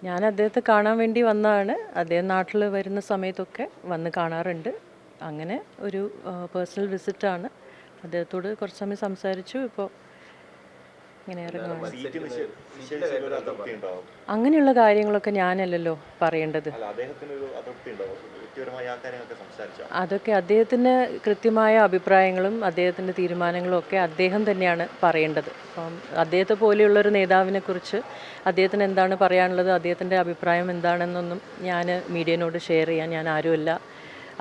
ഞാൻ അദ്ദേഹത്തെ കാണാൻ വേണ്ടി വന്നതാണ്. അദ്ദേഹം നാട്ടിൽ വരുന്ന സമയത്തൊക്കെ വന്ന് കാണാറുണ്ട്. അങ്ങനെ ഒരു പേഴ്സണൽ വിസിറ്റാണ്. അദ്ദേഹത്തോട് കുറച്ച് സമയം സംസാരിച്ചു. ഇപ്പോൾ ഇങ്ങനെ ഇറങ്ങുകയാണ്. അങ്ങനെയുള്ള കാര്യങ്ങളൊക്കെ ഞാനല്ലല്ലോ പറയേണ്ടത്. അതൊക്കെ അദ്ദേഹത്തിൻ്റെ കൃത്യമായ അഭിപ്രായങ്ങളും അദ്ദേഹത്തിൻ്റെ തീരുമാനങ്ങളും ഒക്കെ അദ്ദേഹം തന്നെയാണ് പറയേണ്ടത്. അപ്പം അദ്ദേഹത്തെ പോലെയുള്ളൊരു നേതാവിനെ കുറിച്ച് അദ്ദേഹത്തിന് എന്താണ് പറയാനുള്ളത്, അദ്ദേഹത്തിൻ്റെ അഭിപ്രായം എന്താണെന്നൊന്നും ഞാൻ മീഡിയനോട് ഷെയർ ചെയ്യാൻ ഞാൻ ആരുമല്ല.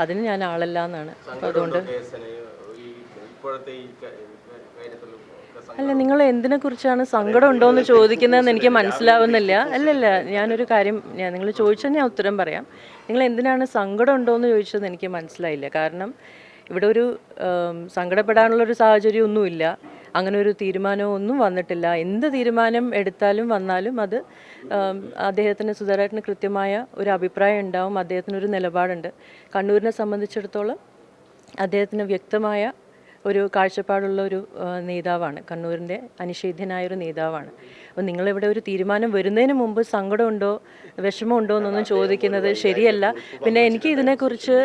അതിന് ഞാൻ ആളല്ല എന്നാണ്. അപ്പോൾ അതുകൊണ്ട് അല്ല, നിങ്ങൾ എന്തിനെക്കുറിച്ചാണ് സങ്കടം ഉണ്ടോയെന്ന് ചോദിക്കുന്നതെന്ന് എനിക്ക് മനസ്സിലാവുന്നില്ല. അല്ലല്ല, ഞാനൊരു കാര്യം നിങ്ങൾ ചോദിച്ചാൽ ഞാൻ ഉത്തരം പറയാം. നിങ്ങൾ എന്തിനാണ് സങ്കടം ഉണ്ടോയെന്ന് ചോദിച്ചത് എനിക്ക് മനസ്സിലായില്ല. കാരണം ഇവിടെ ഒരു സങ്കടപ്പെടാനുള്ളൊരു സാഹചര്യം ഒന്നുമില്ല. അങ്ങനെ ഒരു തീരുമാനവും ഒന്നും വന്നിട്ടില്ല. എന്ത് തീരുമാനം എടുത്താലും വന്നാലും അത് അദ്ദേഹത്തിന് സുധാകരന് കൃത്യമായ ഒരു അഭിപ്രായം ഉണ്ടാവും. അദ്ദേഹത്തിനൊരു നിലപാടുണ്ട്. കണ്ണൂരിനെ സംബന്ധിച്ചിടത്തോളം അദ്ദേഹത്തിന് വ്യക്തമായ ഒരു കാഴ്ചപ്പാടുള്ള ഒരു നേതാവാണ്. കണ്ണൂരിൻ്റെ അനിഷേധ്യനായൊരു നേതാവാണ്. അപ്പോൾ നിങ്ങളിവിടെ ഒരു തീരുമാനം വരുന്നതിന് മുമ്പ് സങ്കടമുണ്ടോ വിഷമമുണ്ടോ എന്നൊന്നും ചോദിക്കുന്നത് ശരിയല്ല. പിന്നെ എനിക്ക് ഇതിനെക്കുറിച്ച്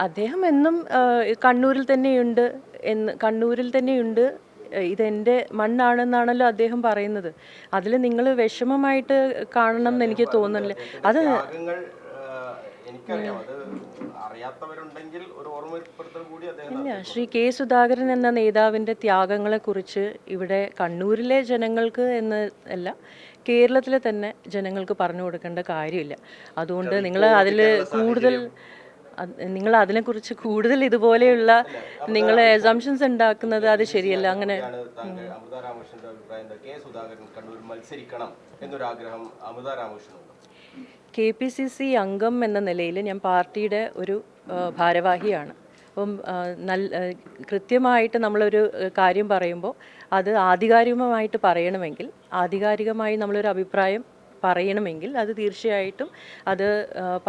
അദ്ദേഹം എന്നും കണ്ണൂരിൽ തന്നെയുണ്ട് ഇതെൻ്റെ മണ്ണാണെന്നാണല്ലോ അദ്ദേഹം പറയുന്നത്. അതിൽ നിങ്ങൾ വിഷമമായിട്ട് കാണണം എന്ന് എനിക്ക് തോന്നുന്നില്ല. അത് ഇല്ല, ശ്രീ കെ സുധാകരൻ എന്ന നേതാവിൻ്റെ ത്യാഗങ്ങളെക്കുറിച്ച് ഇവിടെ കണ്ണൂരിലെ ജനങ്ങൾക്ക് എന്ന് അല്ല, കേരളത്തിലെ തന്നെ ജനങ്ങൾക്ക് പറഞ്ഞു കൊടുക്കേണ്ട കാര്യമില്ല. അതുകൊണ്ട് നിങ്ങൾ അതിനെക്കുറിച്ച് കൂടുതൽ ഇതുപോലെയുള്ള നിങ്ങൾ അസംഷൻസ് ഉണ്ടാക്കുന്നത് അത് ശരിയല്ല. അങ്ങനെ KPCC അംഗം എന്ന നിലയിൽ ഞാൻ പാർട്ടിയുടെ ഒരു ഭാരവാഹിയാണ്. അപ്പം കൃത്യമായിട്ട് നമ്മളൊരു കാര്യം പറയുമ്പോൾ അത് ആധികാരികമായിട്ട് പറയണമെങ്കിൽ, ആധികാരികമായി നമ്മളൊരു അഭിപ്രായം പറയണമെങ്കിൽ അത് തീർച്ചയായിട്ടും അത്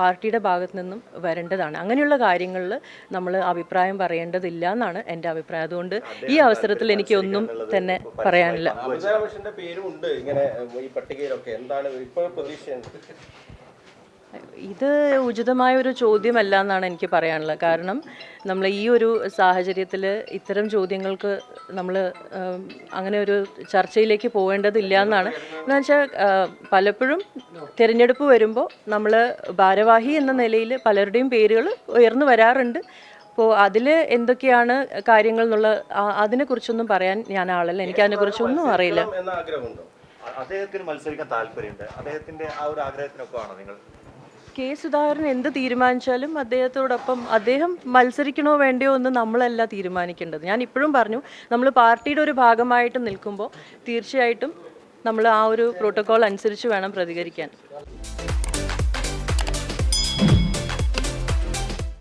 പാർട്ടിയുടെ ഭാഗത്തു നിന്നും വരേണ്ടതാണ്. അങ്ങനെയുള്ള കാര്യങ്ങളിൽ നമ്മൾ അഭിപ്രായം പറയേണ്ടതില്ല എന്നാണ് എൻ്റെ അഭിപ്രായം. അതുകൊണ്ട് ഈ അവസരത്തിൽ എനിക്ക് ഒന്നും തന്നെ പറയാനില്ല. ഇത് ഉചിതമായ ഒരു ചോദ്യമല്ല എന്നാണ് എനിക്ക് പറയാനുള്ളത്. കാരണം നമ്മൾ ഈ ഒരു സാഹചര്യത്തിൽ ഇത്തരം ചോദ്യങ്ങൾക്ക് നമ്മൾ അങ്ങനെ ഒരു ചർച്ചയിലേക്ക് പോകേണ്ടതില്ല എന്നാണ്. എന്ന് വെച്ചാൽ പലപ്പോഴും തിരഞ്ഞെടുപ്പ് വരുമ്പോൾ നമ്മൾ ഭാരവാഹി എന്ന നിലയിൽ പലരുടെയും പേരുകൾ ഉയർന്നു വരാറുണ്ട്. അപ്പോൾ അതിൽ എന്തൊക്കെയാണ് കാര്യങ്ങൾ എന്നുള്ള അതിനെക്കുറിച്ചൊന്നും പറയാൻ ഞാൻ ആളല്ല. എനിക്ക് അതിനെക്കുറിച്ചൊന്നും അറിയില്ല. അദ്ദേഹത്തിന് മത്സരിക്കാൻ താല്പര്യമുണ്ട്. അദ്ദേഹത്തിന്റെ ആ ഒരു ആഗ്രഹത്തിനൊപ്പമാണോ നിങ്ങൾ? കെ സുധാകരൻ എന്ത് തീരുമാനിച്ചാലും അദ്ദേഹത്തോടൊപ്പം അദ്ദേഹം മത്സരിക്കണോ വേണ്ടയോ എന്ന് നമ്മളല്ല തീരുമാനിക്കേണ്ടത്. ഞാൻ ഇപ്പോഴും പറഞ്ഞു, നമ്മൾ പാർട്ടിയുടെ ഒരു ഭാഗമായിട്ട് നിൽക്കുമ്പോൾ തീർച്ചയായിട്ടും നമ്മൾ ആ ഒരു പ്രോട്ടോക്കോൾ അനുസരിച്ച് വേണം പ്രതികരിക്കാൻ.